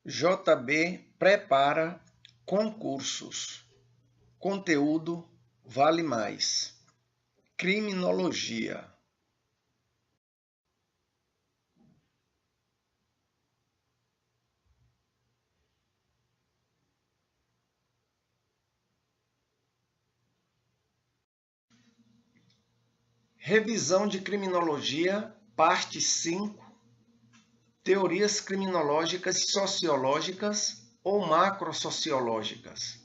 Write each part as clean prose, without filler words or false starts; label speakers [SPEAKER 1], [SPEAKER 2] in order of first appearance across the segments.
[SPEAKER 1] JB prepara concursos. Conteúdo vale mais. Criminologia. Revisão de criminologia, parte 5. Teorias criminológicas sociológicas ou macrosociológicas.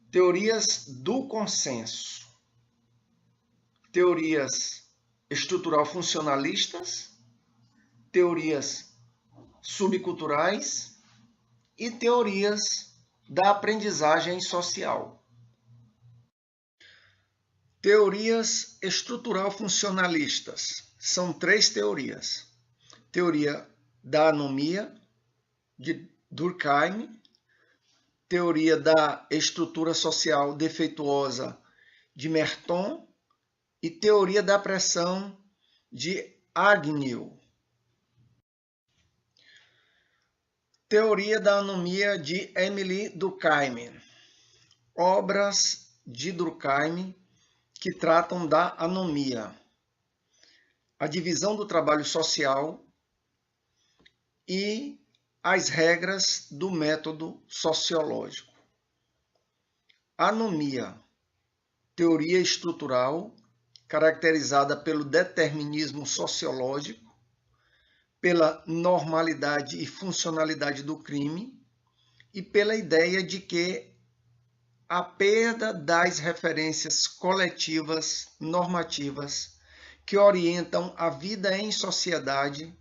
[SPEAKER 1] Teorias do consenso. Teorias estrutural funcionalistas, teorias subculturais e teorias da aprendizagem social. Teorias estrutural funcionalistas. São 3 teorias. Teoria da anomia, de Durkheim, teoria da estrutura social defeituosa, de Merton, e teoria da pressão, de Agnew. Teoria da anomia, de Emile Durkheim. Obras de Durkheim que tratam da anomia. A divisão do trabalho social e as regras do método sociológico. Anomia, teoria estrutural caracterizada pelo determinismo sociológico, pela normalidade e funcionalidade do crime e pela ideia de que a perda das referências coletivas normativas que orientam a vida em sociedade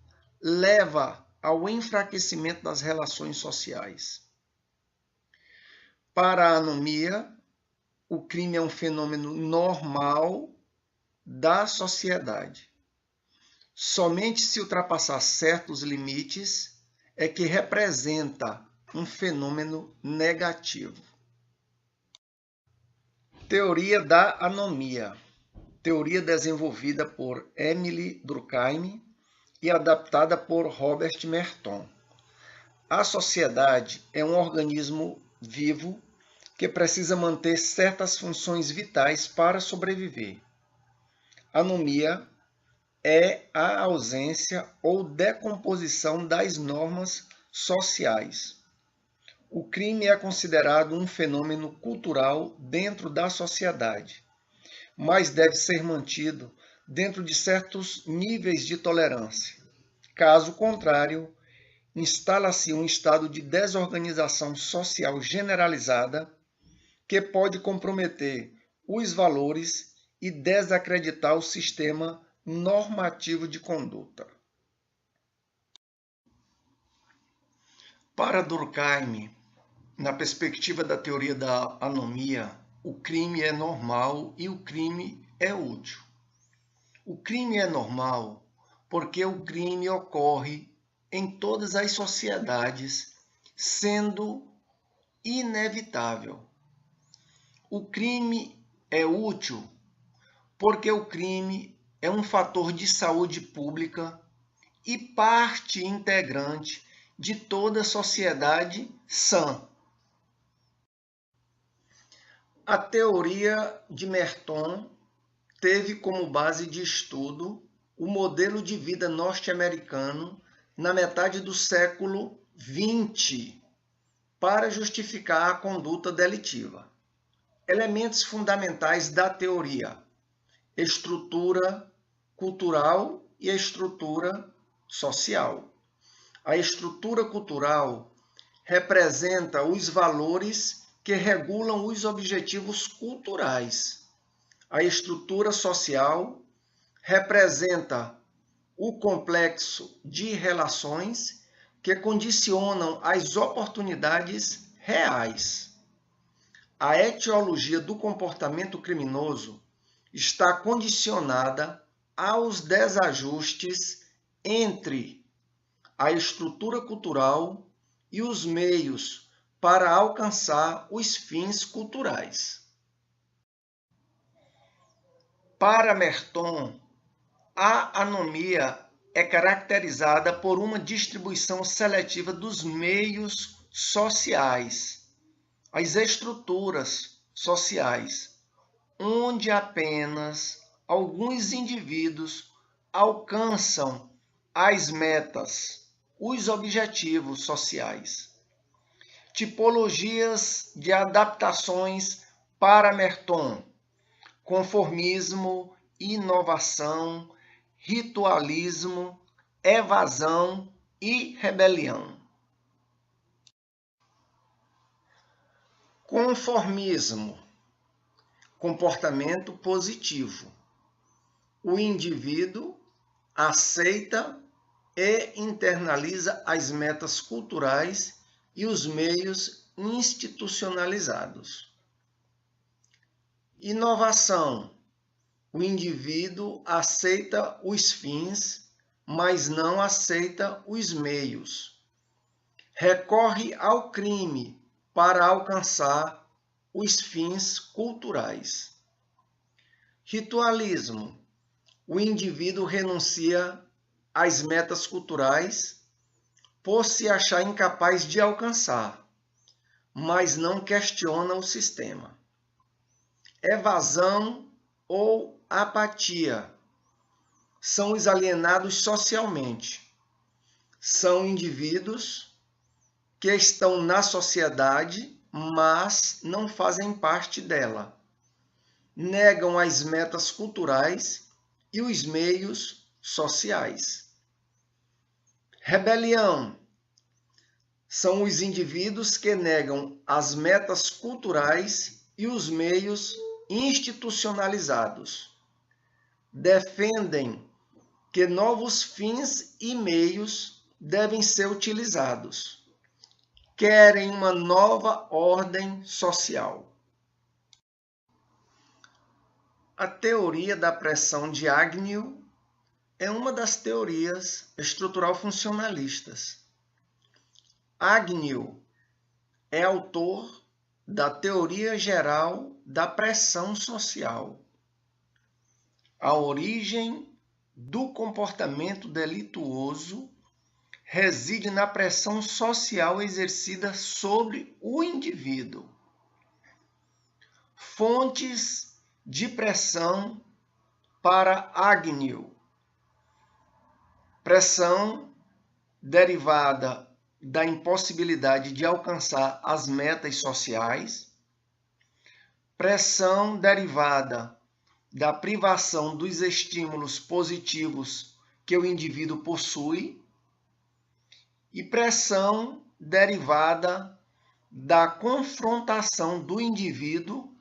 [SPEAKER 1] leva ao enfraquecimento das relações sociais. Para a anomia, o crime é um fenômeno normal da sociedade. Somente se ultrapassar certos limites é que representa um fenômeno negativo. Teoria da anomia. Teoria desenvolvida por Emile Durkheim e adaptada por Robert Merton. A sociedade é um organismo vivo que precisa manter certas funções vitais para sobreviver. Anomia é a ausência ou decomposição das normas sociais. O crime é considerado um fenômeno cultural dentro da sociedade, mas deve ser mantido dentro de certos níveis de tolerância. Caso contrário, instala-se um estado de desorganização social generalizada que pode comprometer os valores e desacreditar o sistema normativo de conduta. Para Durkheim, na perspectiva da teoria da anomia, o crime é normal e o crime é útil. O crime é normal porque o crime ocorre em todas as sociedades, sendo inevitável. O crime é útil porque o crime é um fator de saúde pública e parte integrante de toda a sociedade sã. A teoria de Merton teve como base de estudo o modelo de vida norte-americano na metade do século XX para justificar a conduta delitiva. Elementos fundamentais da teoria: estrutura cultural e a estrutura social. A estrutura cultural representa os valores que regulam os objetivos culturais. A estrutura social representa o complexo de relações que condicionam as oportunidades reais. A etiologia do comportamento criminoso está condicionada aos desajustes entre a estrutura cultural e os meios para alcançar os fins culturais. Para Merton, a anomia é caracterizada por uma distribuição seletiva dos meios sociais, as estruturas sociais, onde apenas alguns indivíduos alcançam as metas, os objetivos sociais. Tipologias de adaptações para Merton: conformismo, inovação, ritualismo, evasão e rebelião. Conformismo, comportamento positivo. O indivíduo aceita e internaliza as metas culturais e os meios institucionalizados. Inovação. O indivíduo aceita os fins, mas não aceita os meios. Recorre ao crime para alcançar os fins culturais. Ritualismo. O indivíduo renuncia às metas culturais por se achar incapaz de alcançar, mas não questiona o sistema. Evasão ou apatia. São os alienados socialmente. São indivíduos que estão na sociedade, mas não fazem parte dela. Negam as metas culturais e os meios sociais. Rebelião. São os indivíduos que negam as metas culturais e os meios institucionalizados. Defendem que novos fins e meios devem ser utilizados. Querem uma nova ordem social. A teoria da pressão de Agnew é uma das teorias estrutural funcionalistas. Agnew é autor da teoria geral da pressão social. A origem do comportamento delituoso reside na pressão social exercida sobre o indivíduo. Fontes de pressão para Agnew: pressão derivada da impossibilidade de alcançar as metas sociais, pressão derivada da privação dos estímulos positivos que o indivíduo possui e pressão derivada da confrontação do indivíduo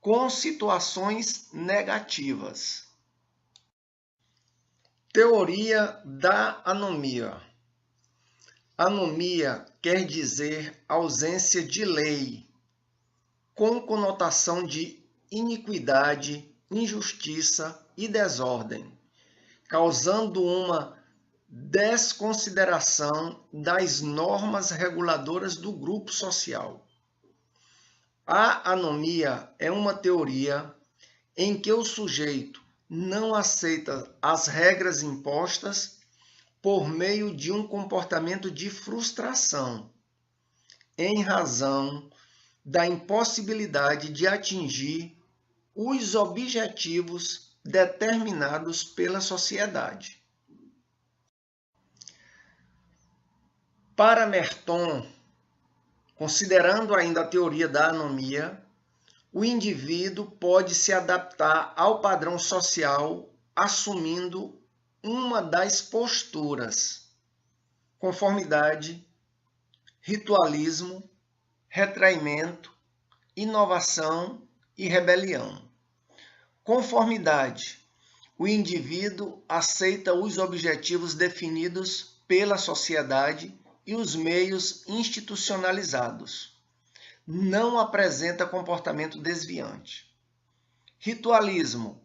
[SPEAKER 1] com situações negativas. Teoria da anomia. Anomia quer dizer ausência de lei, com conotação de iniquidade, injustiça e desordem, causando uma desconsideração das normas reguladoras do grupo social. A anomia é uma teoria em que o sujeito não aceita as regras impostas por meio de um comportamento de frustração, em razão da impossibilidade de atingir os objetivos determinados pela sociedade. Para Merton, considerando ainda a teoria da anomia, o indivíduo pode se adaptar ao padrão social assumindo uma das posturas: conformidade, ritualismo, retraimento, inovação e rebelião. Conformidade: o indivíduo aceita os objetivos definidos pela sociedade e os meios institucionalizados. Não apresenta comportamento desviante. Ritualismo: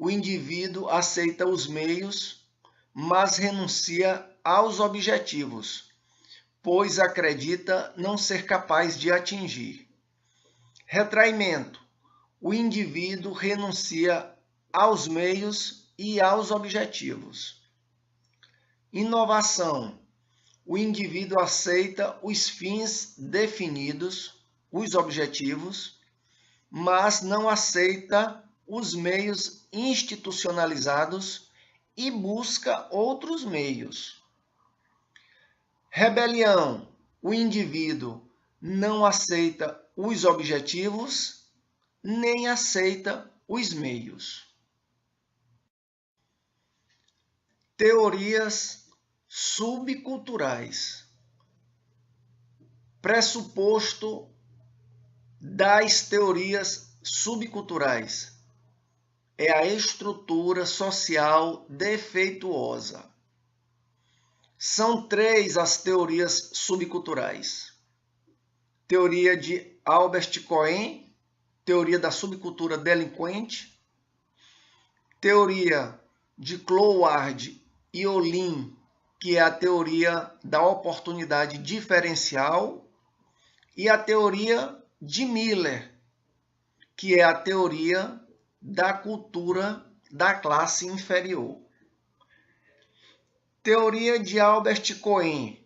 [SPEAKER 1] o indivíduo aceita os meios, mas renuncia aos objetivos, pois acredita não ser capaz de atingir. Retraimento: o indivíduo renuncia aos meios e aos objetivos. Inovação. O indivíduo aceita os fins definidos, os objetivos, mas não aceita os meios institucionalizados e busca outros meios. Rebelião. O indivíduo não aceita os objetivos, nem aceita os meios. Teorias subculturais. Pressuposto das teorias subculturais é a estrutura social defeituosa. São 3 as teorias subculturais. Teoria de Albert Cohen, teoria da subcultura delinquente. Teoria de Cloward e Olin, que é a teoria da oportunidade diferencial. E a teoria de Miller, que é a teoria da cultura da classe inferior. Teoria de Albert Cohen.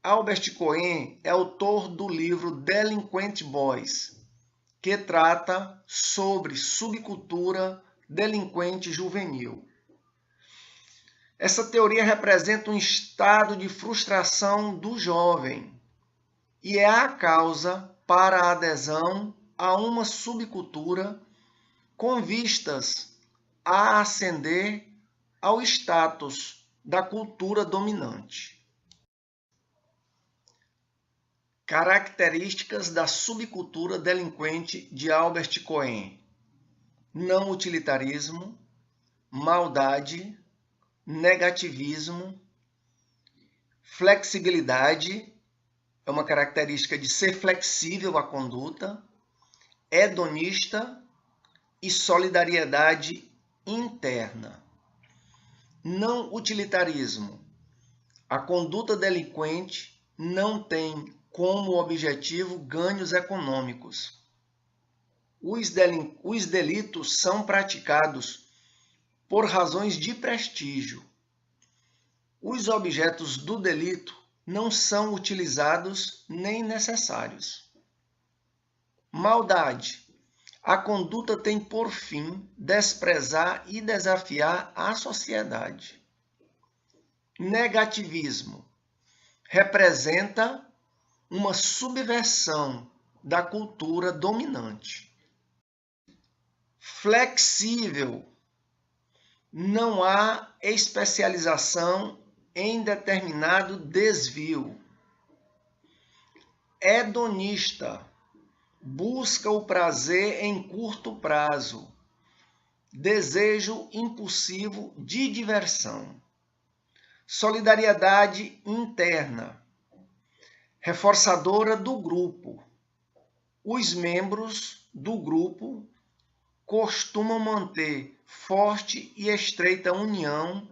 [SPEAKER 1] Albert Cohen é autor do livro Delinquent Boys, que trata sobre subcultura delinquente juvenil. Essa teoria representa um estado de frustração do jovem e é a causa para a adesão a uma subcultura com vistas a ascender ao status da cultura dominante. Características da subcultura delinquente de Albert Cohen: não utilitarismo, maldade, negativismo, flexibilidade, é uma característica de ser flexível à conduta, hedonista e solidariedade interna. Não utilitarismo. A conduta delinquente não tem como objetivo ganhos econômicos. Os delitos são praticados por razões de prestígio. Os objetos do delito não são utilizados nem necessários. Maldade. A conduta tem por fim desprezar e desafiar a sociedade. Negativismo. Representa uma subversão da cultura dominante. Flexível. Não há especialização em determinado desvio. Hedonista. Busca o prazer em curto prazo. Desejo impulsivo de diversão. Solidariedade interna. Reforçadora do grupo. Os membros do grupo costumam manter forte e estreita união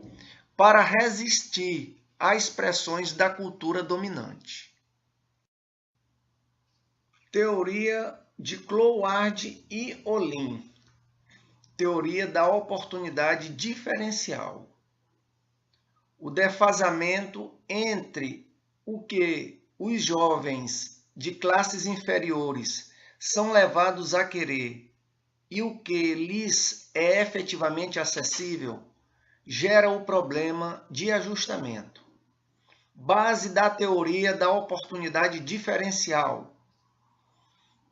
[SPEAKER 1] para resistir às pressões da cultura dominante. Teoria de Cloward e Olin. Teoria da oportunidade diferencial. O defasamento entre o que os jovens de classes inferiores são levados a querer e o que lhes é efetivamente acessível gera o problema de ajustamento. Base da teoria da oportunidade diferencial.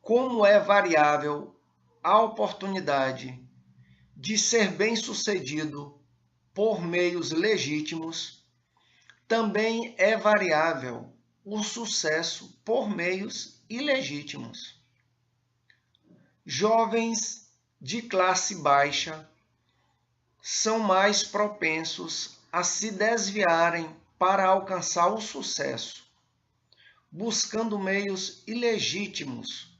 [SPEAKER 1] Como é variável a oportunidade de ser bem-sucedido por meios legítimos, também é variável o sucesso por meios ilegítimos. Jovens de classe baixa são mais propensos a se desviarem para alcançar o sucesso, buscando meios ilegítimos,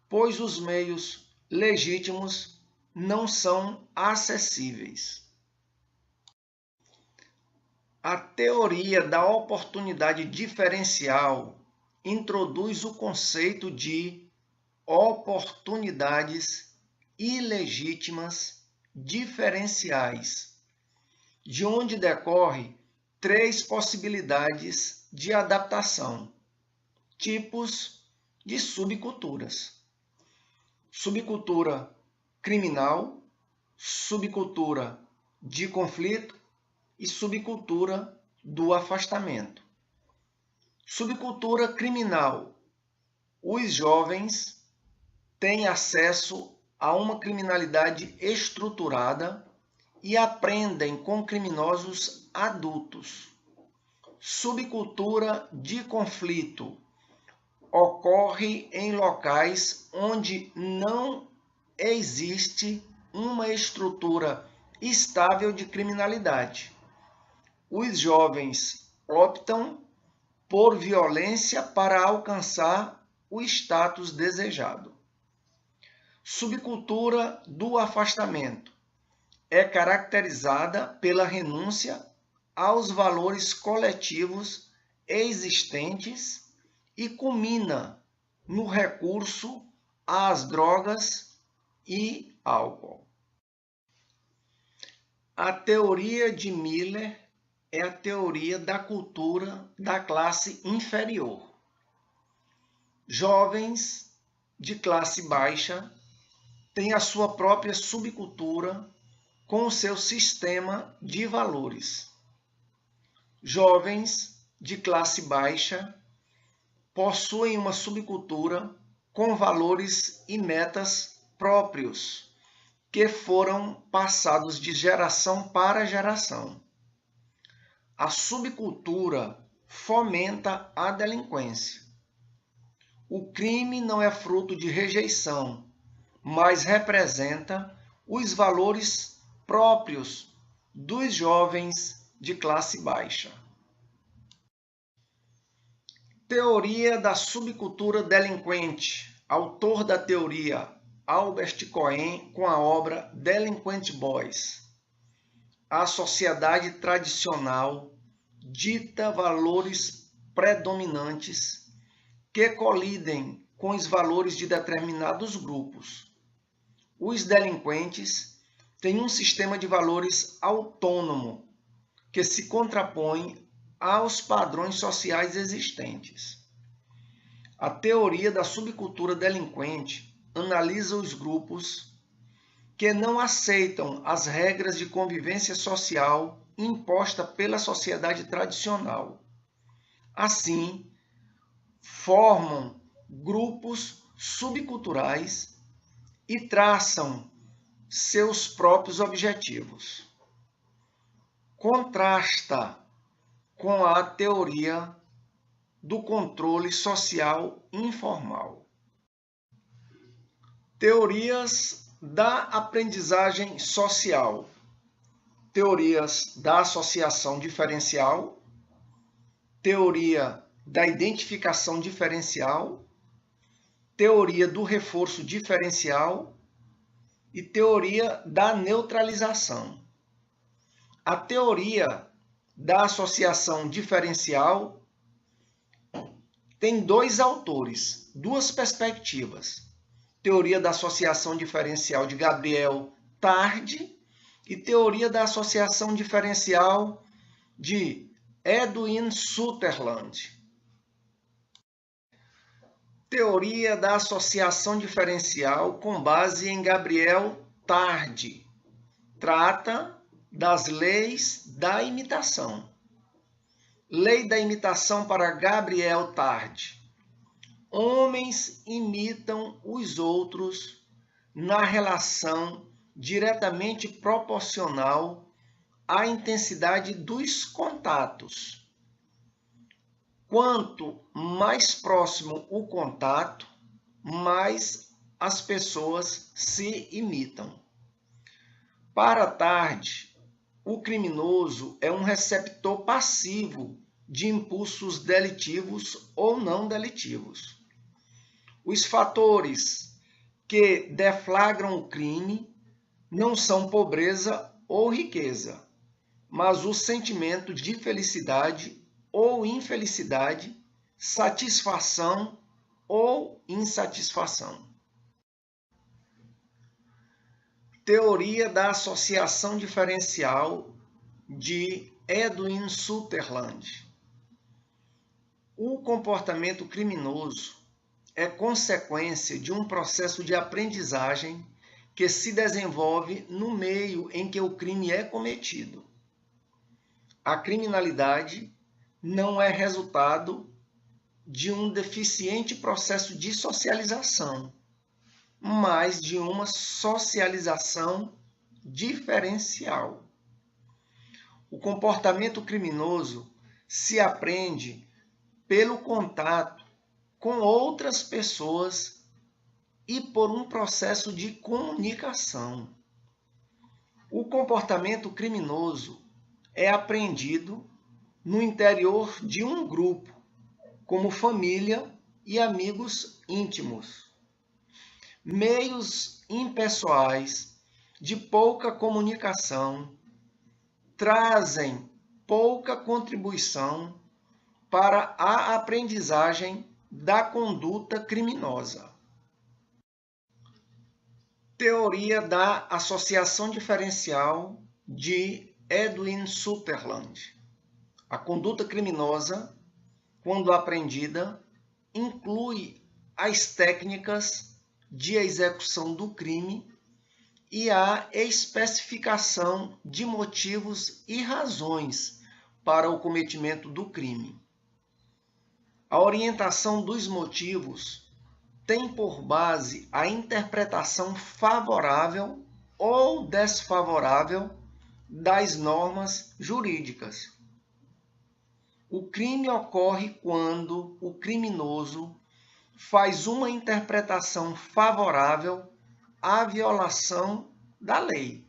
[SPEAKER 1] pois os meios legítimos não são acessíveis. A teoria da oportunidade diferencial introduz o conceito de oportunidades ilegítimas diferenciais, de onde decorre 3 possibilidades de adaptação, tipos de subculturas: subcultura criminal, subcultura de conflito e subcultura do afastamento. Subcultura criminal: os jovens têm acesso a uma criminalidade estruturada e aprendem com criminosos adultos. Subcultura de conflito: ocorre em locais onde não existe uma estrutura estável de criminalidade. Os jovens optam por violência para alcançar o status desejado. Subcultura do afastamento: é caracterizada pela renúncia aos valores coletivos existentes e culmina no recurso às drogas e álcool. A teoria de Miller é a teoria da cultura da classe inferior. Jovens de classe baixa têm a sua própria subcultura com o seu sistema de valores. Jovens de classe baixa possuem uma subcultura com valores e metas próprios, que foram passados de geração para geração. A subcultura fomenta a delinquência. O crime não é fruto de rejeição, mas representa os valores próprios dos jovens de classe baixa. Teoria da subcultura delinquente. Autor da teoria, Albert Cohen, com a obra Delinquent Boys. A sociedade tradicional dita valores predominantes que colidem com os valores de determinados grupos. Os delinquentes têm um sistema de valores autônomo que se contrapõe aos padrões sociais existentes. A teoria da subcultura delinquente analisa os grupos que não aceitam as regras de convivência social imposta pela sociedade tradicional. Assim, formam grupos subculturais e traçam seus próprios objetivos. Contrasta com a teoria do controle social informal. Teorias da aprendizagem social. Teorias da associação diferencial, teoria da identificação diferencial, teoria do reforço diferencial e teoria da neutralização. A teoria da associação diferencial tem 2 autores, 2 perspectivas. Teoria da associação diferencial de Gabriel Tarde e teoria da associação diferencial de Edwin Sutherland. Teoria da associação diferencial com base em Gabriel Tarde. Trata das leis da imitação. Lei da imitação para Gabriel Tarde. Homens imitam os outros na relação diretamente proporcional à intensidade dos contatos. Quanto mais próximo o contato, mais as pessoas se imitam. Para Tarde, o criminoso é um receptor passivo de impulsos delitivos ou não delitivos. Os fatores que deflagram o crime não são pobreza ou riqueza, mas o sentimento de felicidade ou infelicidade, satisfação ou insatisfação. Teoria da associação diferencial de Edwin Sutherland. O comportamento criminoso é consequência de um processo de aprendizagem que se desenvolve no meio em que o crime é cometido. A criminalidade não é resultado de um deficiente processo de socialização, mas de uma socialização diferencial. O comportamento criminoso se aprende pelo contato com outras pessoas e por um processo de comunicação. O comportamento criminoso é aprendido no interior de um grupo, como família e amigos íntimos. Meios impessoais de pouca comunicação trazem pouca contribuição para a aprendizagem da conduta criminosa. Teoria da associação diferencial de Edwin Sutherland. A conduta criminosa, quando aprendida, inclui as técnicas de execução do crime e a especificação de motivos e razões para o cometimento do crime. A orientação dos motivos tem por base a interpretação favorável ou desfavorável das normas jurídicas. O crime ocorre quando o criminoso faz uma interpretação favorável à violação da lei.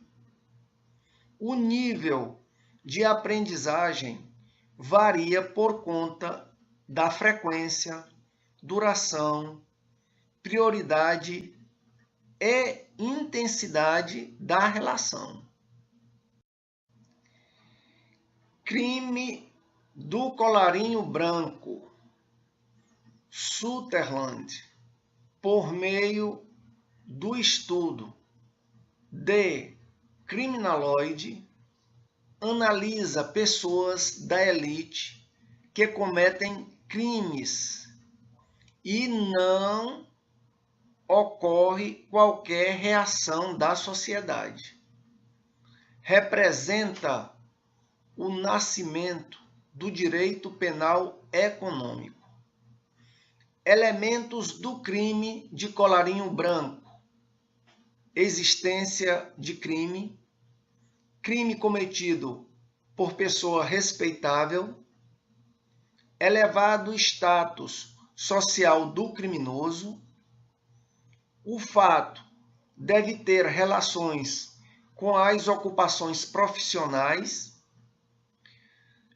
[SPEAKER 1] O nível de aprendizagem varia por conta da frequência, duração, prioridade e intensidade da relação. Crime do colarinho branco. Sutherland, por meio do estudo de Criminaloid, analisa pessoas da elite que cometem crimes e não ocorre qualquer reação da sociedade. Representa o nascimento do direito penal econômico. Elementos do crime de colarinho branco: existência de crime, crime cometido por pessoa respeitável, elevado status social do criminoso, o fato deve ter relações com as ocupações profissionais,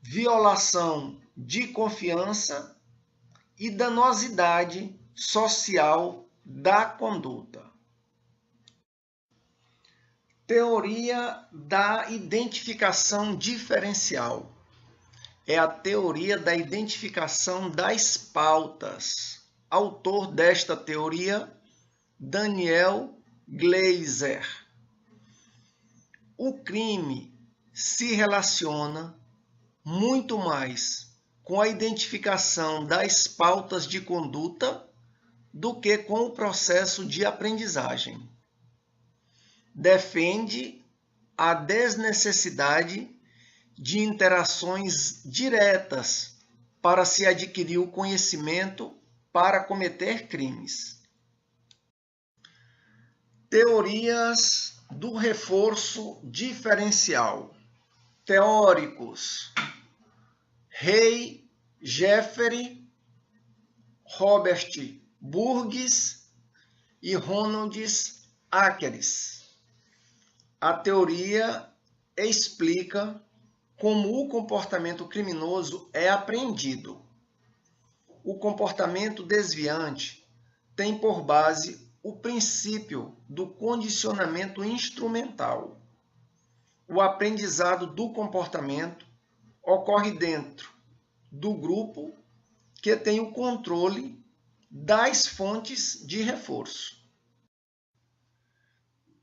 [SPEAKER 1] violação de confiança e danosidade social da conduta. Teoria da identificação diferencial. É a teoria da identificação das pautas. Autor desta teoria, Daniel Glaser. O crime se relaciona muito mais com a identificação das pautas de conduta do que com o processo de aprendizagem. Defende a desnecessidade de interações diretas para se adquirir o conhecimento para cometer crimes. Teorias do reforço diferencial. Teóricos: Ray Jeffrey, Robert Burgess e Ronald Ackeres. A teoria explica como o comportamento criminoso é aprendido. O comportamento desviante tem por base o princípio do condicionamento instrumental. O aprendizado do comportamento ocorre dentro do grupo que tem o controle das fontes de reforço.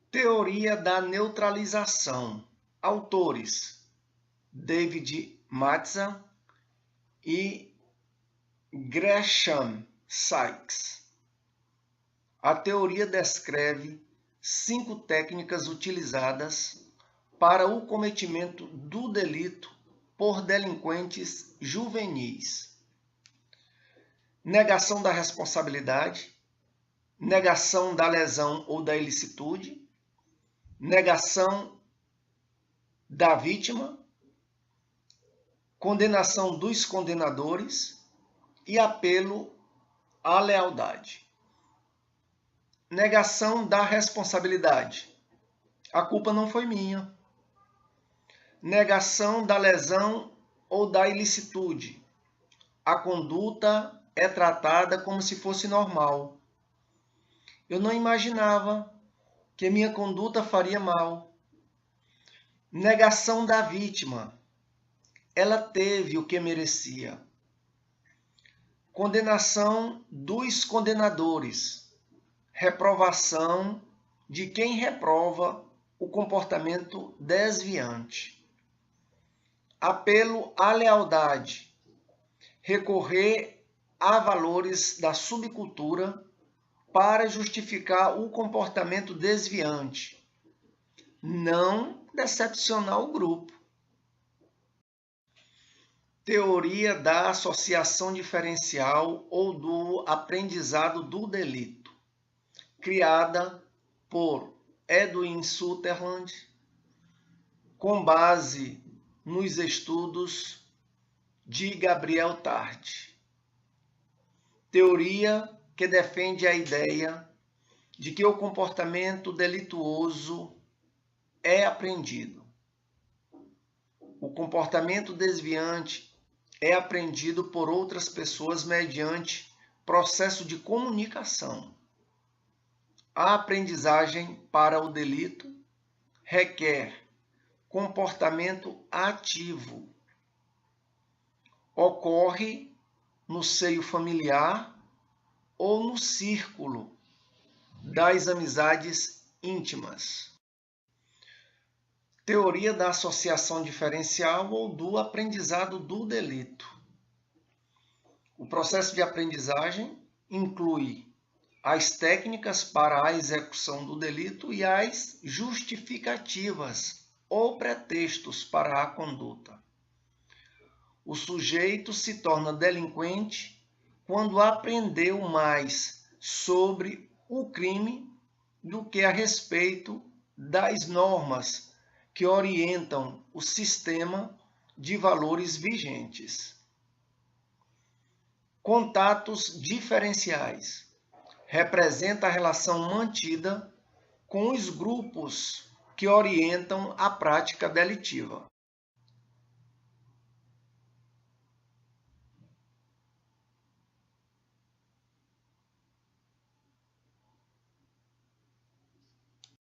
[SPEAKER 1] Teoria da neutralização. Autores: David Matza e Gresham Sykes. A teoria descreve 5 técnicas utilizadas para o cometimento do delito por delinquentes juvenis: negação da responsabilidade, negação da lesão ou da ilicitude, negação da vítima, condenação dos condenadores e apelo à lealdade. Negação da responsabilidade. A culpa não foi minha. Negação da lesão ou da ilicitude. A conduta é tratada como se fosse normal. Eu não imaginava que minha conduta faria mal. Negação da vítima. Ela teve o que merecia. Condenação dos condenadores. Reprovação de quem reprova o comportamento desviante. Apelo à lealdade. Recorrer a valores da subcultura para justificar o comportamento desviante. Não decepcionar o grupo. Teoria da associação diferencial ou do aprendizado do delito, criada por Edwin Sutherland, com base nos estudos de Gabriel Tarde. Teoria que defende a ideia de que o comportamento delituoso é aprendido. O comportamento desviante é aprendido por outras pessoas mediante processo de comunicação. A aprendizagem para o delito requer comportamento ativo. Ocorre no seio familiar ou no círculo das amizades íntimas. Teoria da associação diferencial ou do aprendizado do delito. O processo de aprendizagem inclui as técnicas para a execução do delito e as justificativas ou pretextos para a conduta. O sujeito se torna delinquente quando aprendeu mais sobre o crime do que a respeito das normas que orientam o sistema de valores vigentes. Contatos diferenciais. Representa a relação mantida com os grupos que orientam a prática delitiva.